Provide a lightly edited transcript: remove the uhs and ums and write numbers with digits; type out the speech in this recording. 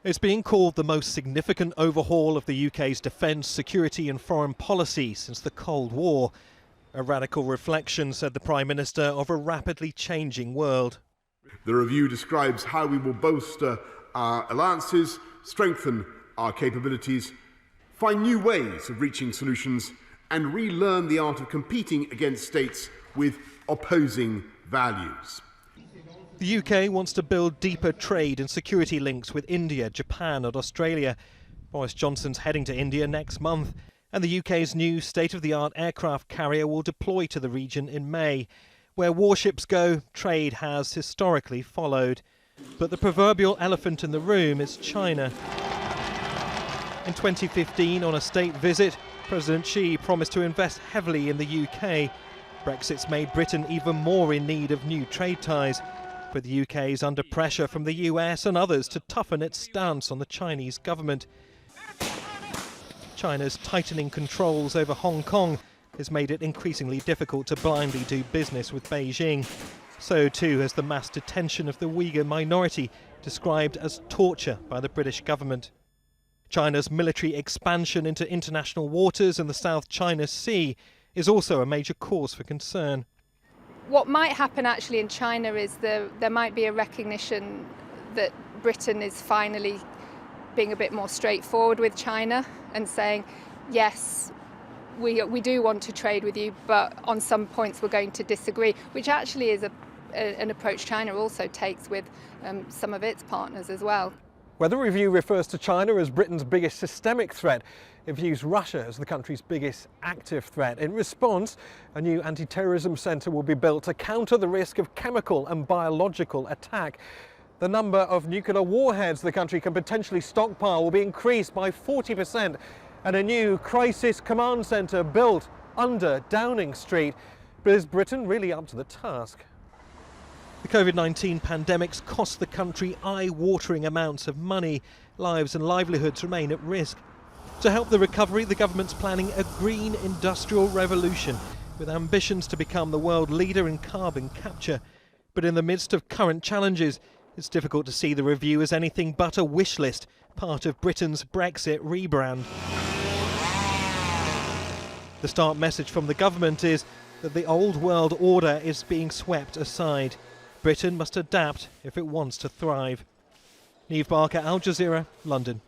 It's being called the most significant overhaul of the UK's defence, security and foreign policy since the Cold War. A radical reflection, said the Prime Minister, of a rapidly changing world. The review describes how we will bolster our alliances, strengthen our capabilities, find new ways of reaching solutions and relearn the art of competing against states with opposing values. The UK wants to build deeper trade and security links with India, Japan and Australia. Boris Johnson's heading to India next month, and the UK's new state-of-the-art aircraft carrier will deploy to the region in May. Where warships go, trade has historically followed. But the proverbial elephant in the room is China. In 2015, on a state visit, President Xi promised to invest heavily in the UK. Brexit's made Britain even more in need of new trade ties. But the UK is under pressure from the US and others to toughen its stance on the Chinese government. China's tightening controls over Hong Kong has made it increasingly difficult to blindly do business with Beijing. So too has the mass detention of the Uyghur minority, described as torture by the British government. China's military expansion into international waters and the South China Sea is also a major cause for concern. What might happen actually in China is there might be a recognition that Britain is finally being a bit more straightforward with China and saying, yes, we do want to trade with you, but on some points we're going to disagree, which actually is an approach China also takes with some of its partners as well. Where the review refers to China as Britain's biggest systemic threat, it views Russia as the country's biggest active threat. In response, a new anti-terrorism centre will be built to counter the risk of chemical and biological attack. The number of nuclear warheads the country can potentially stockpile will be increased by 40%, and a new crisis command centre built under Downing Street. But is Britain really up to the task? The COVID-19 pandemic's cost the country eye-watering amounts of money. Lives and livelihoods remain at risk. To help the recovery, the government's planning a green industrial revolution with ambitions to become the world leader in carbon capture. But in the midst of current challenges, it's difficult to see the review as anything but a wish list, part of Britain's Brexit rebrand. The start message from the government is that the old world order is being swept aside. Britain must adapt if it wants to thrive. Neave, Al Jazeera, London.